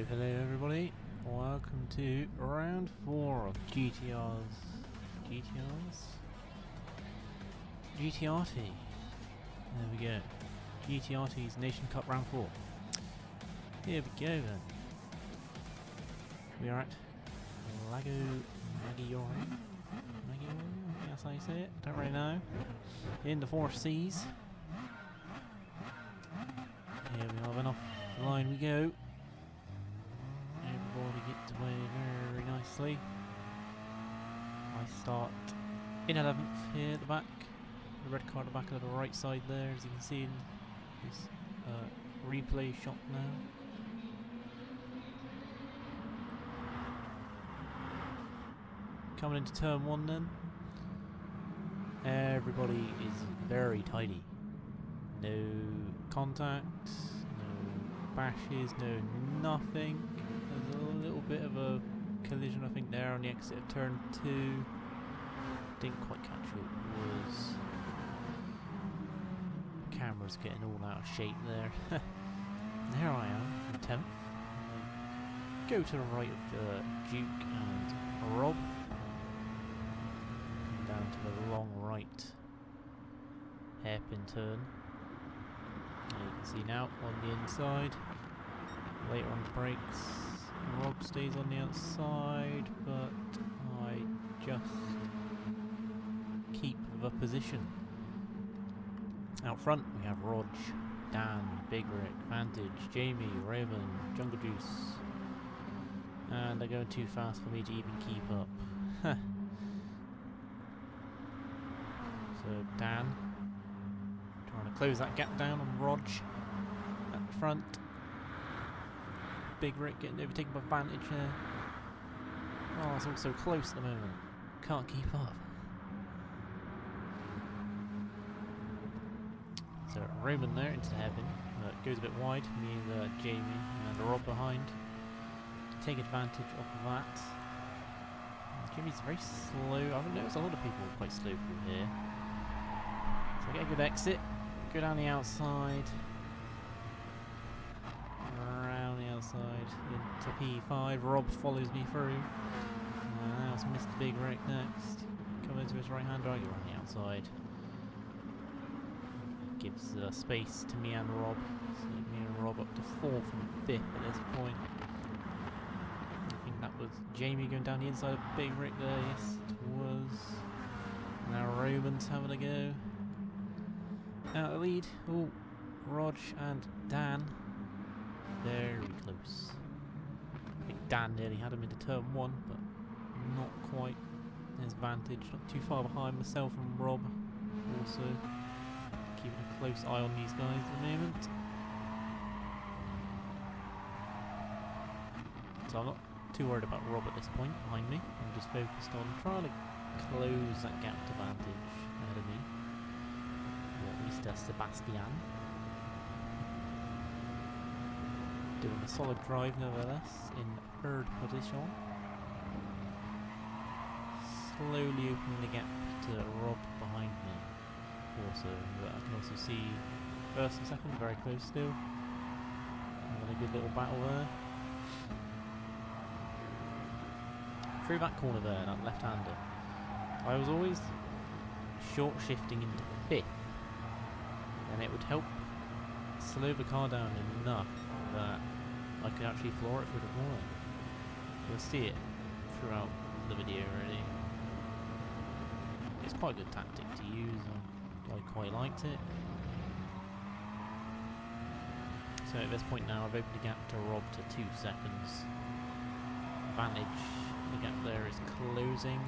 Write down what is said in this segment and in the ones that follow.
Hello everybody, welcome to round 4 of GTRT there we go, GTRT's Nation Cup Round 4. Here we go then. We are at Lago Maggiore, that's how you say it, don't really know, in the 4 Seas. Here we have, and off the line we go. Everybody gets away very nicely. I start in 11th here at the back. The red car at the back of the right side there, as you can see in this replay shot now. Coming into turn 1 then. Everybody is very tidy. No contact, no bashes, no nothing. There's a little bit of a collision I think there on the exit of turn 2. Didn't quite catch who it was. Camera's getting all out of shape there. There I am, in 10th. Go to the right of Duke and Rob. Come down to the long right hairpin turn. You can see now on the inside. Later on the brakes, Rob stays on the outside, but I just keep the position. Out front we have Rog, Dan, Big Rick, Vantage, Jamie, Raven, Jungle Juice, and they're going too fast for me to even keep up. So Dan trying to close that gap down on Rog at the front. Big Rick getting overtaken by Vantage there. Oh, it's all so close at the moment. Can't keep up. So Roman there into the hairpin. Goes a bit wide. Me and Jamie and Rob behind. Take advantage of that. Jimmy's very slow. I've noticed a lot of people are quite slow through here. So I get a good exit. Go down the outside. Around the outside into P5. Rob follows me through. Now it's Mr. Big Rick next. Come into his right hander. I go around the outside. Gives space to me and Rob. So me and Rob up to 4th and 5th at this point. I think that was Jamie going down the inside of Big Rick there. Yes, it was. Now Roman's having a go. Out the lead. Oh, Rog and Dan. Very close. I think Dan nearly had him into turn 1, but not quite. There's Vantage, not too far behind myself and Rob. Also keeping a close eye on these guys at the moment. So I'm not too worried about Rob at this point behind me. I'm just focused on trying to close that gap to Vantage ahead of me. Mr. Sebastian. Doing a solid drive nevertheless in 3rd position. Slowly opening the gap to Rob behind me. Also, but I can also see 1st and 2nd very close still. Having a good little battle there. Through that corner there, that left-hander. I was always short shifting into 5th. And it would help slow the car down enough that I could actually floor it through the corner. You'll see it throughout the video already. It's quite a good tactic to use, I quite liked it. So at this point now I've opened the gap to Rob to 2 seconds. Vantage, the gap there is closing.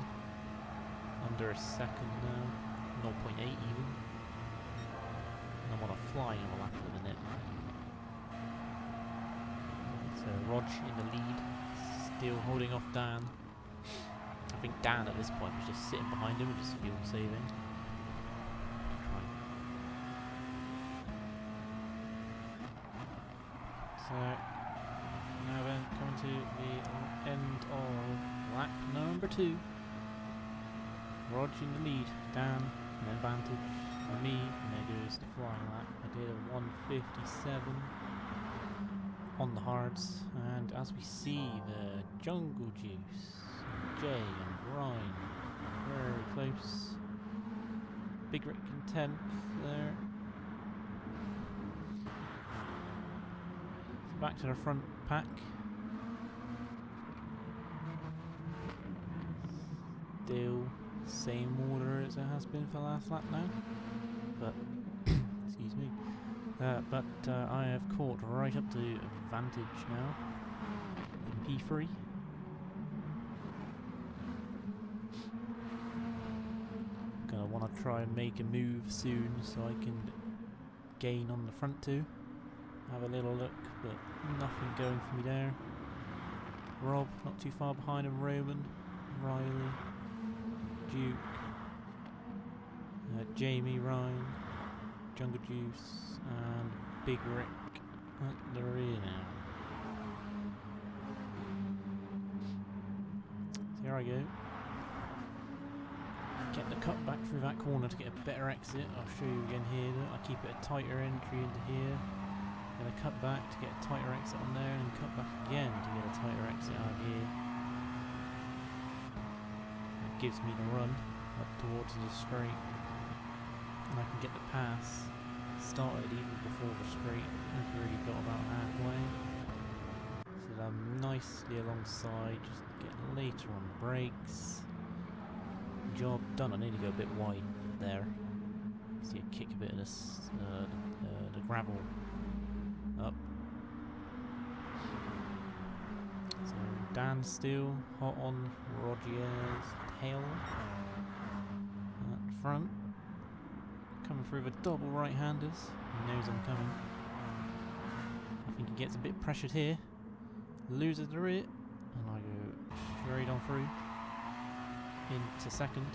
Under a second now, 0.8 even. I'm on a flying lap at the minute. So Rog in the lead, still holding off Dan. I think Dan at this point was just sitting behind him and just fuel saving. So now then, coming to the end of lap number 2. Rog in the lead, Dan, and then Vantage. For me, and there goes the flying lap. I did a 1:57. on the hards, and as we see, the Jungle Juice, Jay and Ryan, very close. Big Rick in 10th there. So back to the front pack. Still same order as it has been for the last lap now, but excuse me. But I have caught right up to advantage now in P3. Gonna want to try and make a move soon so I can gain on the front two. Have a little look, but nothing going for me there. Rob not too far behind him, Roman, Riley, Duke, Jamie, Ryan, Jungle Juice, and Big Rick at the rear now. So here I go. Get the cut back through that corner to get a better exit. I'll show you again here. I keep it a tighter entry into here. Then I cut back to get a tighter exit on there, and then cut back again to get a tighter exit out of here. That gives me the run up towards the straight. And I can get the pass started even before the straight. I've already got about halfway. So I'm nicely alongside, just get later on the brakes. Job done. I need to go a bit wide there. See I kick a bit of this, the gravel up. So Dan still hot on Rogier's tail at front. Coming through the double right-handers. He knows I'm coming. I think he gets a bit pressured here. Loses the rear, and I go straight on through into second.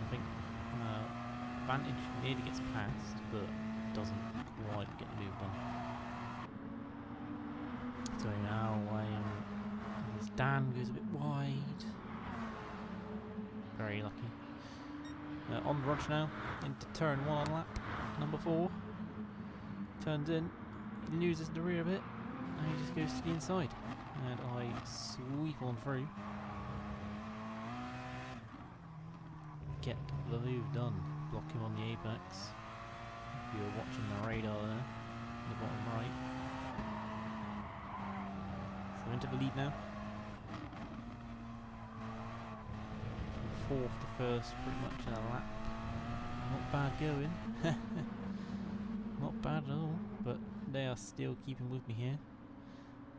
I think Vantage nearly gets past, but doesn't quite get the move done. So now as Dan goes a bit wide. Very lucky. On the Rog now, into turn 1 on lap number 4. Turns in, he loses the rear a bit, and he just goes to the inside. And I sweep on through. Get the move done. Block him on the apex. If you were watching the radar there, in the bottom right. So into the lead now. From 4th to 1st, pretty much in a lap. Not bad going. Not bad at all, but they are still keeping with me here.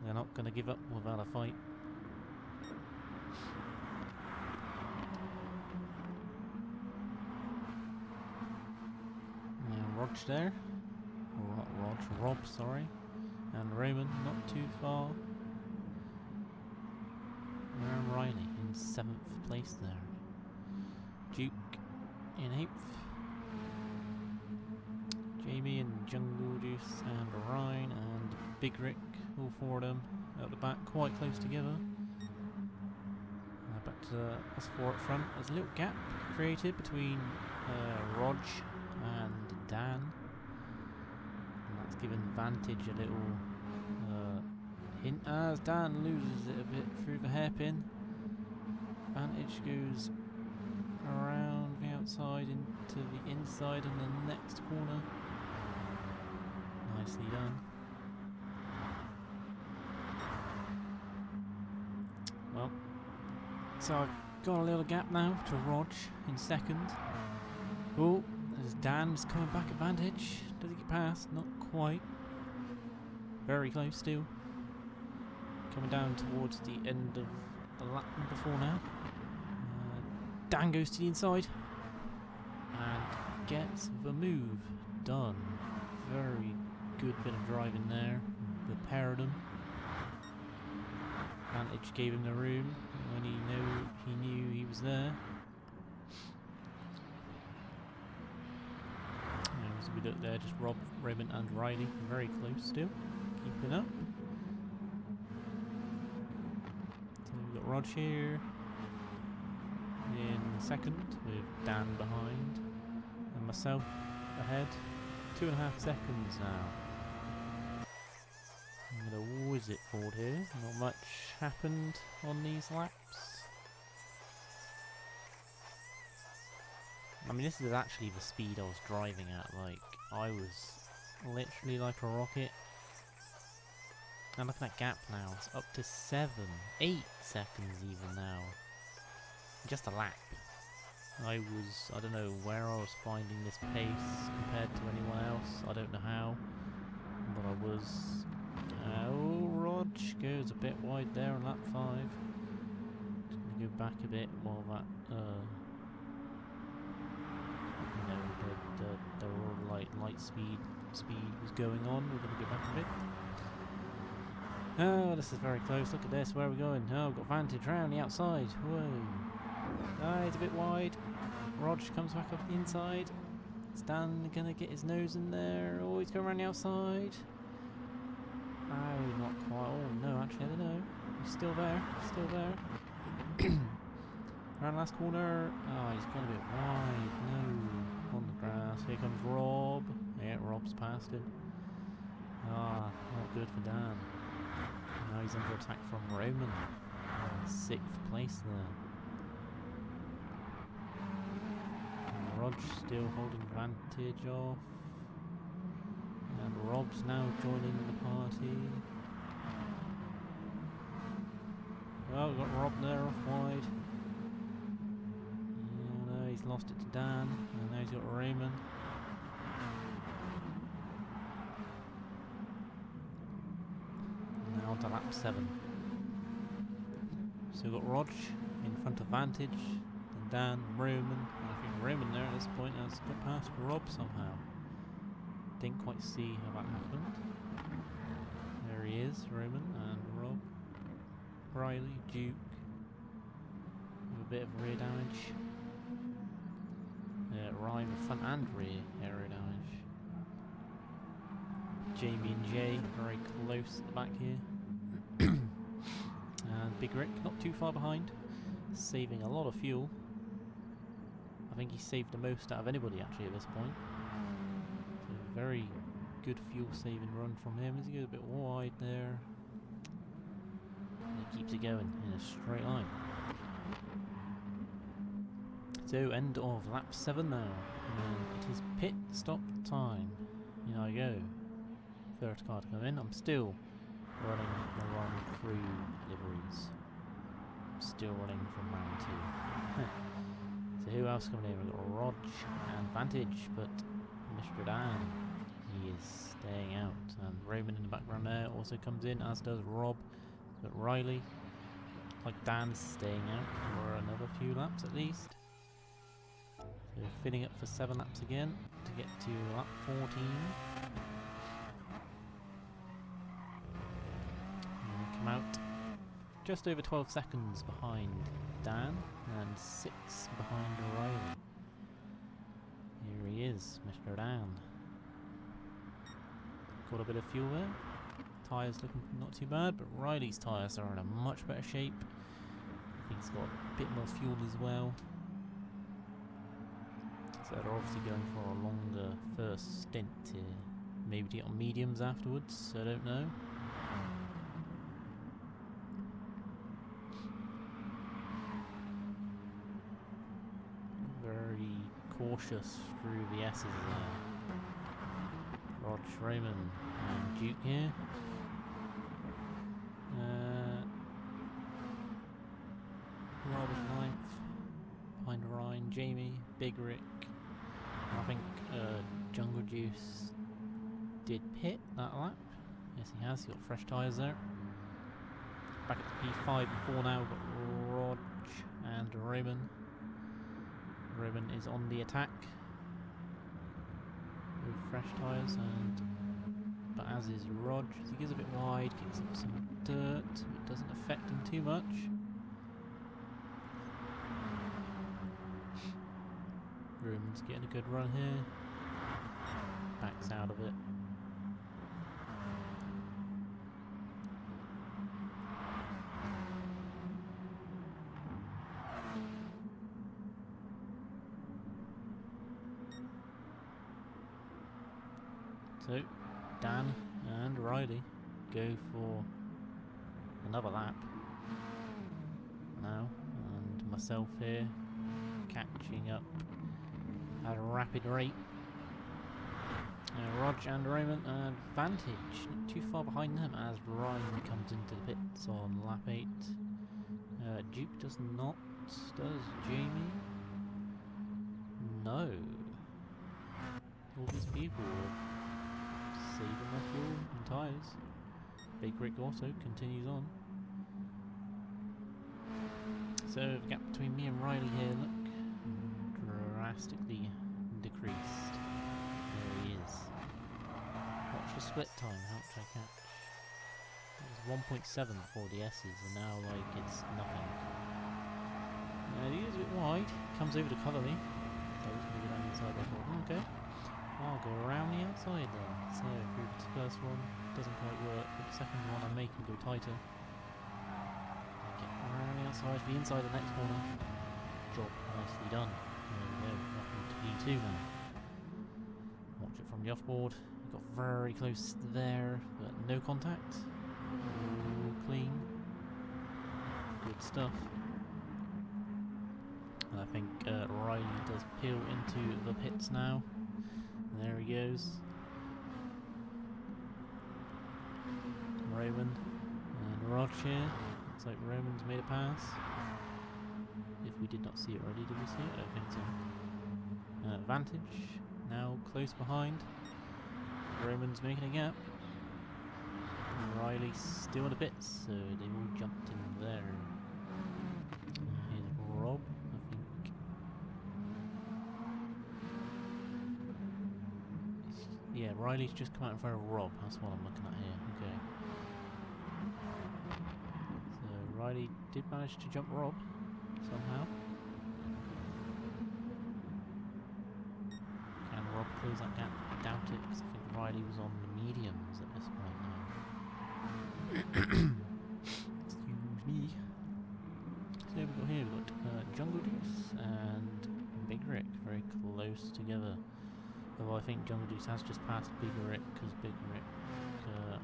They're not going to give up without a fight. Rog there, or not Rob, sorry, and Roman not too far. And Riley in 7th place there. Duke in 8th. Jamie and Jungle Juice and Ryan and Big Rick, all 4 of them out the back, quite close together. Back to us 4 up front. There's a little gap created between Rog and Dan, and that's given Vantage a little hint as Dan loses it a bit through the hairpin. Vantage goes around the outside into the inside on the next corner. Nicely done. Well, so I've got a little gap now to Rog in 2nd. Oh, as Dan's coming back advantage. Does he get past? Not quite. Very close still. Coming down towards the end of the lap before now. Dan goes to the inside and gets the move done. Very good bit of driving there. The pair of them. Vantage gave him the room when he knew he was there. As we look there, just Rob, Roman and Riley very close still, keeping up. So we've got Rog here in 2nd with Dan behind and myself ahead. 2.5 seconds now. I'm going to how is it forward here? Not much happened on these laps. I mean, this is actually the speed I was driving at. Like, I was literally like a rocket. And look at that gap now. It's up to 8 seconds even now. Just a lap. I don't know where I was finding this pace compared to anyone else. I don't know how. But I was... oh, Rog goes a bit wide there on lap 5. Just gonna go back a bit while that... you know, the light speed was going on. We're gonna go back a bit. Oh, this is very close. Look at this. Where are we going? Oh, we've got Vantage around the outside. Whoa. Ah, it's a bit wide. Rog comes back up the inside. Stan gonna get his nose in there. Oh, he's going around the outside. Oh, not quite. Oh, no, actually, I don't know. He's still there. Still there. Around the last corner. Oh, he's gone a bit wide. No. On the grass. Here comes Rob. Yeah, Rob's past him. Ah, not good for Dan. Now he's under attack from Roman. 6th place there. And Rog still holding Vantage off. And Rob's now joining the party. Well, we've got Rob there off wide. Oh no, he's lost it to Dan. And now he's got Raymond. Now on to lap 7. So we've got Rog in front of Vantage, and Dan, Roman. And I think Roman there at this point has got past Rob somehow. Didn't quite see how that happened. There he is, Roman and Rob. Riley, Duke. With a bit of rear damage. Ryan with front and rear aero damage. Jamie and Jay very close at the back here. And Big Rick not too far behind, saving a lot of fuel. I think he saved the most out of anybody actually at this point. So very good fuel saving run from him as he goes a bit wide there. And he keeps it going in a straight line. So end of lap 7 now. And it is pit stop time. In I go. First car to come in. I'm still running the wrong crew liveries. I'm still running from round 2. So who else coming in? We've got Rog and Vantage, but Mr. Dan, he is staying out. And Roman in the background there also comes in, as does Rob. But Riley, like Dan's staying out for another few laps at least. So filling up for 7 laps again to get to lap 14. Come out just over 12 seconds behind Dan and 6 behind Riley. Here he is, Mr. Dan. Got a bit of fuel there. Tyres looking not too bad, but Riley's tyres are in a much better shape. I think he's got a bit more fuel as well. So they're obviously going for a longer first stint here. Maybe to get on mediums afterwards, I don't know. Cautious through the S's there. Rog, Raymond and Duke here. Rob is 9th. Behind Ryan, Jamie, Big Rick. I think Jungle Juice did pit that lap. Yes, he has. He's got fresh tyres there. Back at the P5 and 4 now. We've got Rog and Raymond. Roman is on the attack with fresh tyres, but as is Rog. He goes a bit wide, kicks up some dirt, it doesn't affect him too much. Roman's getting a good run here, backs out of it. So, Dan and Riley go for another lap now, and myself here catching up at a rapid rate. Rog and Roman and Vantage not too far behind them as Ryan comes into the pits on lap 8. Duke does not, does Jamie? No. All these people are saving their fuel and tyres. Big Rick also continues on. So the gap between me and Riley here, look, drastically decreased. There he is. Watch the split time, how much I catch. It was 1.7 for the S's and now like it's nothing. He is a bit wide, comes over to cover me. So I was going to go down the inside, I thought, okay, I'll go around the outside then. So through the first one, doesn't quite work, but the second one I make him go tighter. Get around the outside for the inside of the next corner. Job nicely done. There we go, nothing to P2 now. Watch it from the offboard. Got very close there, but no contact. All clean. Good stuff. And I think Riley does peel into the pits now. There he goes. Roman and Rog here. Looks like Roman's made a pass. If we did not see it already, did we see it? I don't think so. Vantage now close behind. Roman's making a gap. And Riley's still in the pits, so they all jumped in there. Here's Rob, I think. Yeah, Riley's just come out in front of Rob, that's what I'm looking at here. Okay. So Riley did manage to jump Rob somehow. Can Rob close that gap? I doubt it, because I think Riley was on the mediums at this point now. Excuse me. So we've got here, we've got Jungle Deuce and Big Rick very close together. Although I think Jungle Deuce has just passed Big Rick, because Big Rick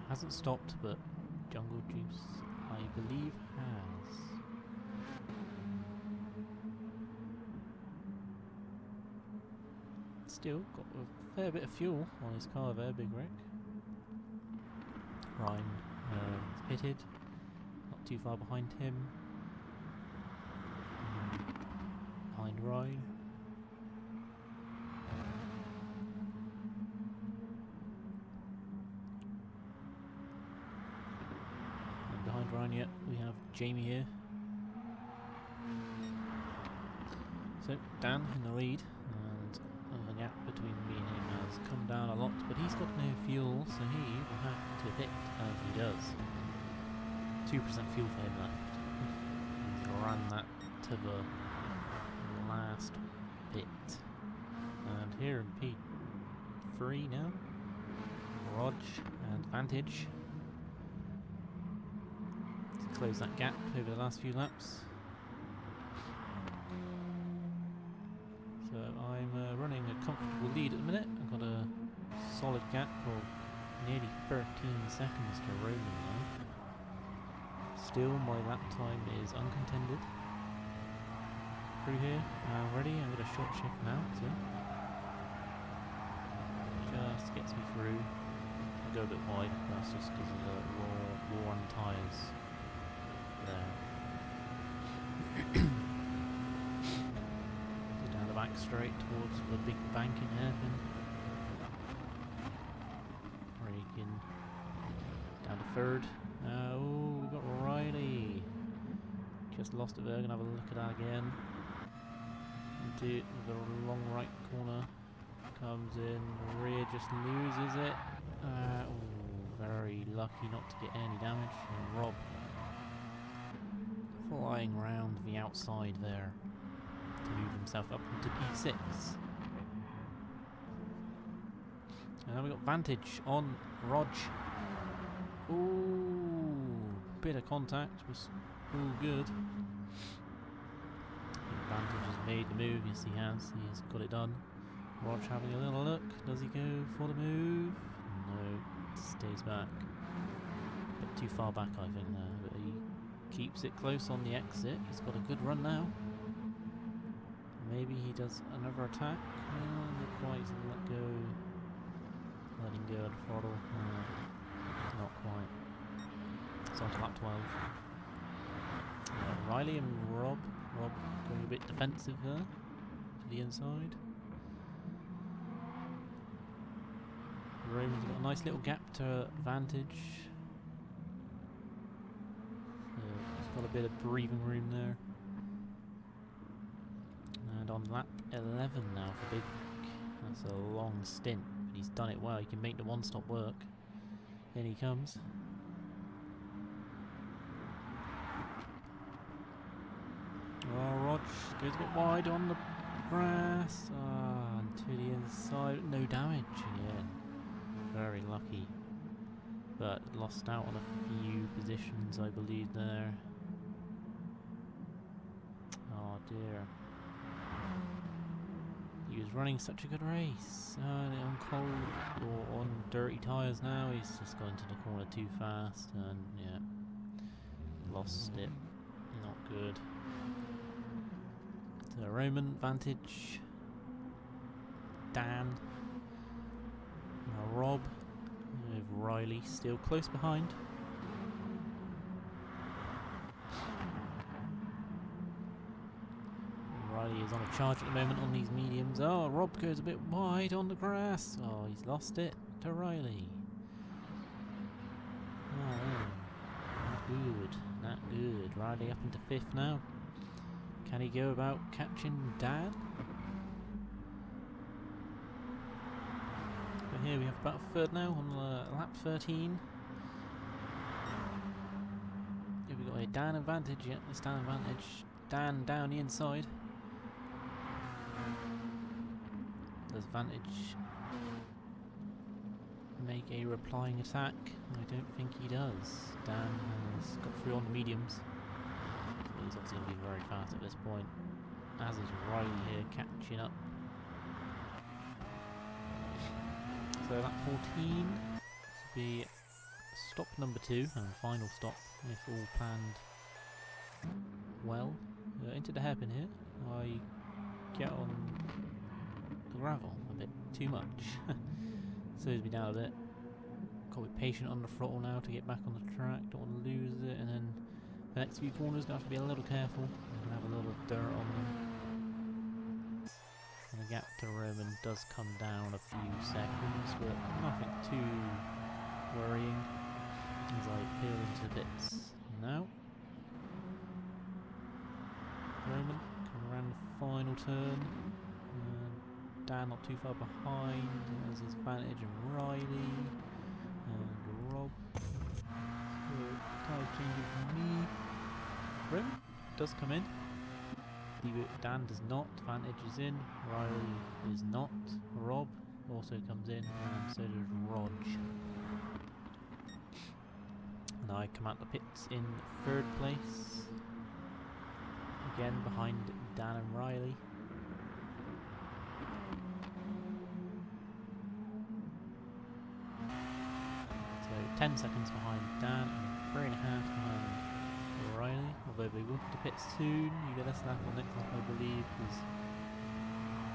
hasn't stopped, but Jungle Deuce, I believe, has. Still got a fair bit of fuel on his car there, Big Rick. Ryan is pitted, not too far behind him. Behind Ryan. And behind Ryan yet, we have Jamie here. So Dan in the lead. The gap between me and him has come down a lot, but he's got no fuel, so he will have to pit as he does. 2% fuel for him left. He's ran that to the last pit. And here in P3 now, Rog and Vantage. To close that gap over the last few laps. So I'm running a comfortable lead at the minute. I've got a solid gap of nearly 13 seconds to Roman now. Still, my lap time is uncontended. Through here, ready. I've got a short shift now, so just gets me through. I go a bit wide, that's just because of the raw on tyres there. Back straight towards the big banking hairpin. Braking down to third. Oh, we got Riley. Just lost it there. Gonna have a look at that again. Into the long right corner. Comes in. Rear just loses it. Very lucky not to get any damage. And Rob flying round the outside there. To move himself up into P6. And then we got Vantage on Rog. Ooh, bit of contact was all good. Vantage has made the move, yes he has, he's got it done. Rog having a little look, does he go for the move? No, stays back. A bit too far back I think there, but he Keeps it close on the exit. He's got a good run now. Maybe he does another attack. Not quite. He's let go. Letting go of the throttle. Not quite. It's on to lap 12. Riley and Rob. Rob going a bit defensive there. To the inside. Roman's got a nice little gap to Vantage. He's got a bit of breathing room there. And on lap 11 now for Big Rick. That's a long stint, but he's done it well. He can make the one-stop work. In he comes. Oh, Rog goes a bit wide on the grass. And to the inside. No damage again. Very lucky. But lost out on a few positions, I believe, there. Oh dear. He was running such a good race. On cold or on dirty tyres now, he's just got into the corner too fast and yeah, lost it. Not good. So Roman, Vantage, Dan, now Rob, with Riley still close behind. Riley is on a charge at the moment on these mediums. Oh, Rob goes a bit wide on the grass. Oh, he's lost it to Riley. Oh, not good, not good. Riley up into 5th now. Can he go about catching Dan? But here we have about a third now on lap 13. Here we got a Dan advantage. Yeah, it's Dan advantage. Dan down the inside. Does Vantage make a replying attack? I don't think he does. Dan has got through on the mediums. So he's obviously going to be very fast at this point. As is Riley here catching up. So lap 14 will be stop number 2 and final stop if all planned well. Into the hairpin here. I get on the gravel a bit too much. Slows me down a bit. Got to be patient on the throttle now to get back on the track. Don't want to lose it, and then the next few corners gonna have to be a little careful. I'm gonna have a little dirt on them. And the gap to Roman does come down a few seconds, but nothing too worrying as I peel into bits now. Roman coming around the final turn. Dan not too far behind, as his Vantage and Riley and Rob. So tyre changing for me. Roman does come in. Dan does not. Vantage is in. Riley is not. Rob also comes in, and so does Rog. And I come out the pits in 3rd place. Again behind Dan and Riley. So 10 seconds behind Dan and 3.5 behind Riley. Although they will hit the pits soon. You get a snap on next lap, I believe, because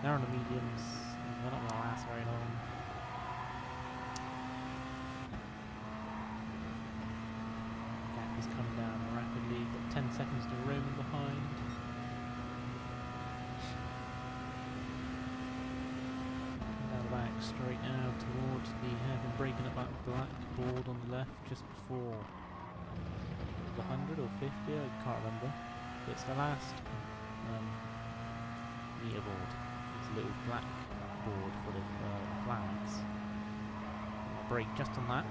they're on the mediums. They're not going to last very long. Gap is coming down rapidly. Got 10 seconds to Roman behind. Back straight now towards the hairpin, breaking up that black board on the left just before the 100 or 50, I can't remember. But it's the last leaderboard. It's a little black board full of flags. I'll break just on that.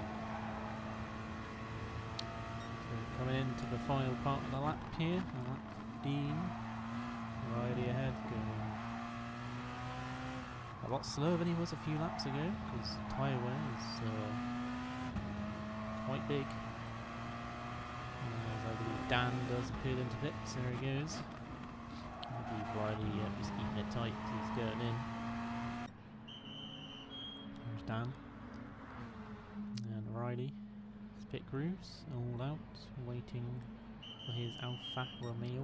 So coming into the final part of the lap here, lap 15. Riley ahead, going a lot slower than he was a few laps ago, because tyre wear is quite big. As I believe Dan does appear into pits, there he goes. I believe Riley just keeping it tight, he's going in. There's Dan. And Riley, his pit crews, all out, waiting for his Alfa Romeo.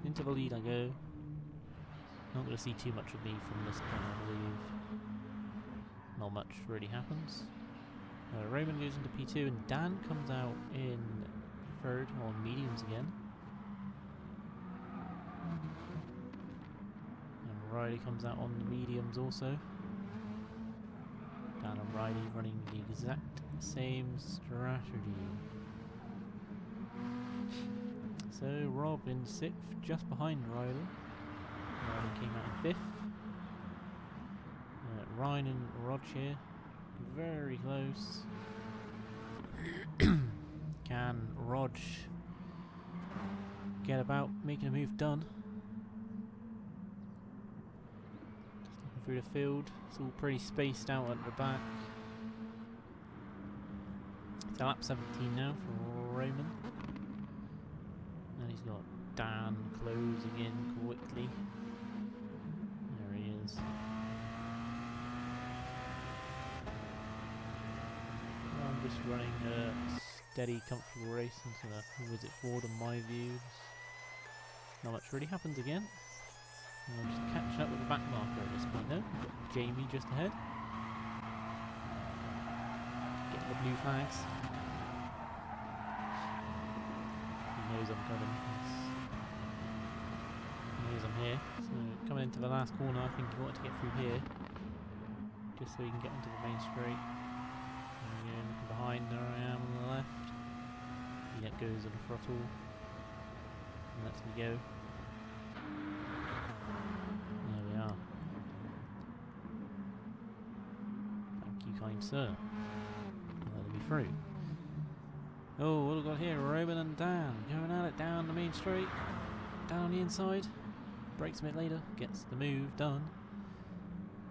Into the lead I go. Not going to see too much of me from this point, I believe. Not much really happens. Roman goes into P2 and Dan comes out in third on mediums again. And Riley comes out on the mediums also. Dan and Riley running the exact same strategy. So Rob in 6th, just behind Riley. Riley came out in 5th. Ryan and Rog here, very close. Can Rog get about making a move done? Just looking through the field, it's all pretty spaced out at the back. It's lap 17 now for Roman. And he's got Dan closing in quickly. There he is. I'm just running a steady, comfortable race into the Visit Ford in my view. Not much really happens again. I'm just catching up with the back marker at this point though. Got Jamie just ahead. Getting the blue flags. He knows I'm coming. He knows I'm here. So coming into the last corner, I think he wanted to get through here. Just so he can get onto the main straight. Looking behind, there I am on the left. He let goes of the throttle and lets me go. There we are. Thank you, kind sir. Letting me through. Oh, what have we got here? Roman and Dan going at it down the main straight. Down on the inside. Brakes a bit later. Gets the move done.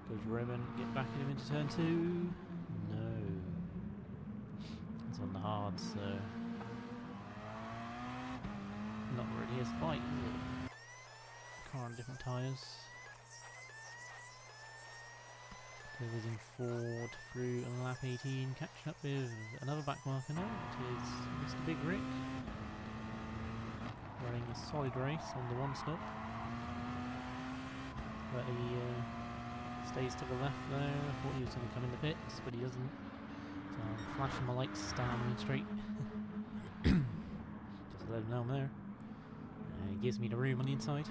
Goes Roman, get back at him into turn 2. On the hard, so not really his fight, is it? Car on different tyres. Goes in Ford through on lap 18, catching up with another back marker now, it is Mr. Big Rick. Running a solid race on the one stop. But he stays to the left there. I thought he was going to come in the pits, but he doesn't. I'm flashing my lights down Main Street. Just to let him know I'm there. And he gives me the room on the inside.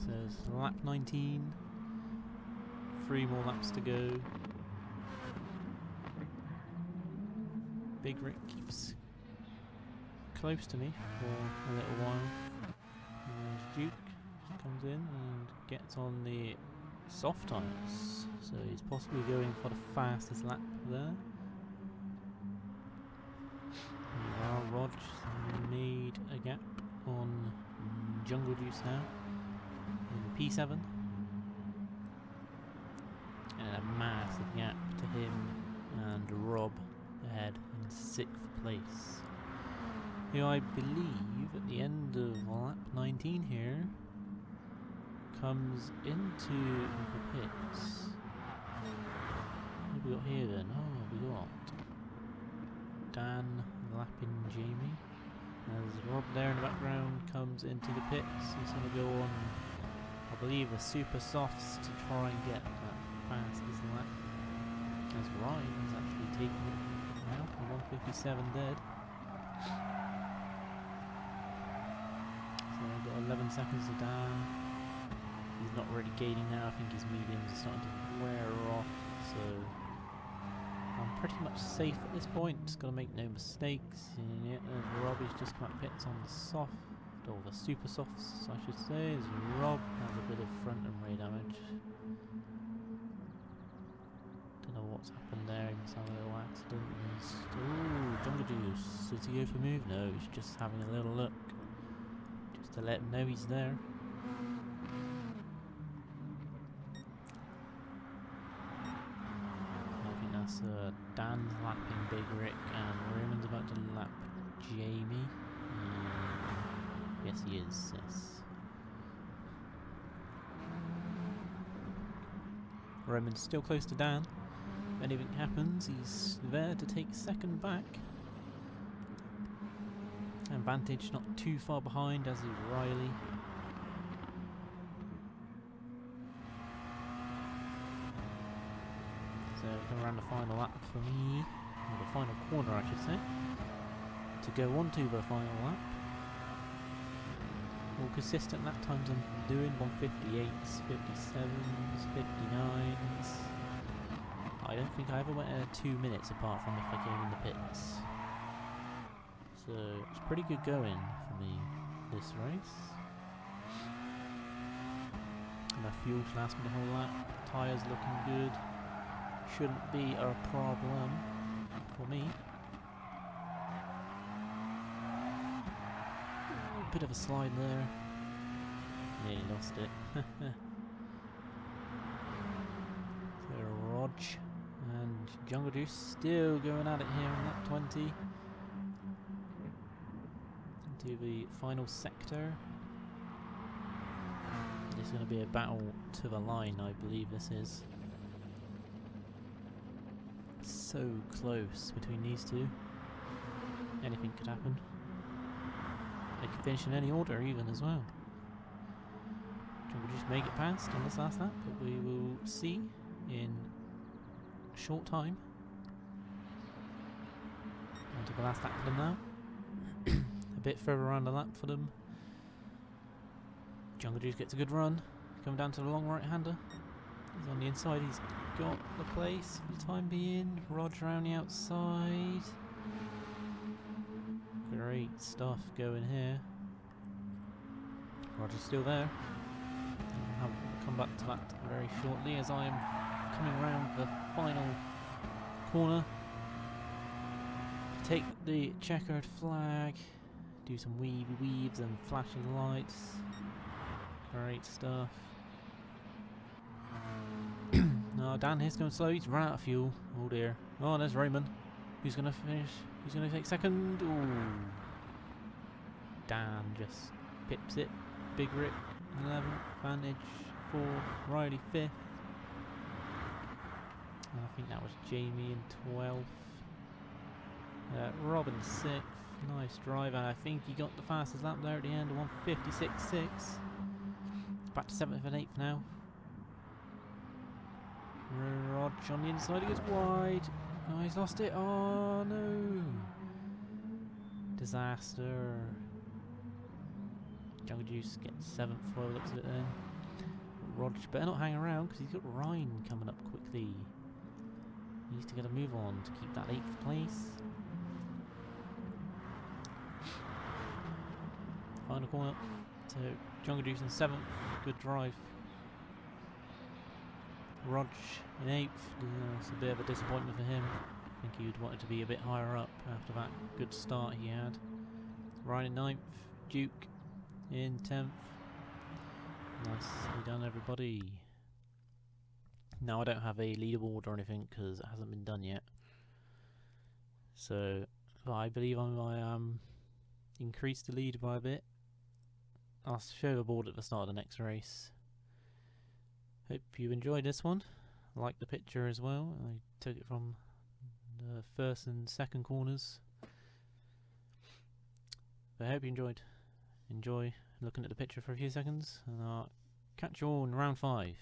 So it's lap 19. 3 more laps to go. Big Rick keeps close to me for a little while. Duke comes in and gets on the soft tyres, so he's possibly going for the fastest lap there. Meanwhile, Rog made a gap on Jungle Juice now in P7, and a massive gap to him and Rob ahead in 6th place. Who I believe at the end of lap 19 here comes into the pits. What have we got here then? Oh, we got Dan lapping Jamie. As Rob there in the background comes into the pits, he's going to go on, I believe, the super softs to try and get that fastest lap. As Ryan is actually taking it now, 157 dead. I've got 11 seconds to Dan. He's not really gaining now. I think his mediums are starting to wear off, so I'm pretty much safe at this point. Just got to make no mistakes. And Robbie's just come out pits on the soft, or the super softs, I should say. As Rob has a bit of front and rear damage. Don't know what's happened there. He must have a little accident. Ooh, Jungle Juice. Does he go for a move? No, he's just having a little look. To let him know he's there. I think that's Dan's lapping Big Rick and Roman's about to lap Jamie. Yes, he is. Yes. Roman's still close to Dan. If anything happens, he's there to take second back. And Vantage not too far behind, as is Riley. So come around the final lap for me, or the final corner I should say, to go on to the final lap. All consistent lap times I'm doing, 158s, 57s, 59s. I don't think I ever went 2 minutes apart from if I came in the pits. So it's pretty good going for me this race. Enough fuel to last me the whole lap. Tyres looking good. Shouldn't be a problem for me. Bit of a slide there. Nearly lost it. So Rog and Jungle Juice still going at it here in lap 20. Into the final sector. This is going to be a battle to the line, I believe this is. So close between these two. Anything could happen. They could finish in any order even as well. We'll just make it past on this last lap, but we will see in a short time. On to the last lap for them now. A bit further around the lap for them. Jungle Juice gets a good run. Coming down to the long right-hander. He's on the inside, he's got the place for the time being. Roger around the outside. Great stuff going here. Roger's still there. I'll come back to that very shortly as I am coming around the final corner. Take the checkered flag. Do some weaves and flashing lights. Great stuff. No, Dan here's going slow. He's run out of fuel. Oh dear. Oh, there's Raymond. Who's going to finish? Who's going to take second? Ooh. Dan just pips it. Big Rick 11th. Vantage 4th. Riley 5th. And I think that was Jamie in 12th. Robin 6th. Nice drive. And I think he got the fastest lap there at the end. 156.6. Back to 7th and 8th now. Rog on the inside, he goes wide. Oh, he's lost it. Oh no! Disaster. Jungle Juice gets 7th for the looks of it then. Rog better not hang around because he's got Ryan coming up quickly. He needs to get a move on to keep that 8th place. Final corner. So Jungle Juice in 7th. Good drive. Rog in 8th, it's a bit of a disappointment for him. I think he would wanted to be a bit higher up after that good start he had. Ryan in 9th, Duke in 10th. Nicely done everybody. Now I don't have a leaderboard or anything because it hasn't been done yet. So I believe I increased the lead by a bit. I'll show the board at the start of the next race. Hope you enjoyed this one. Like the picture as well. I took it from the first and second corners. But I hope you enjoyed. Enjoy looking at the picture for a few seconds, and I'll catch you all in round 5.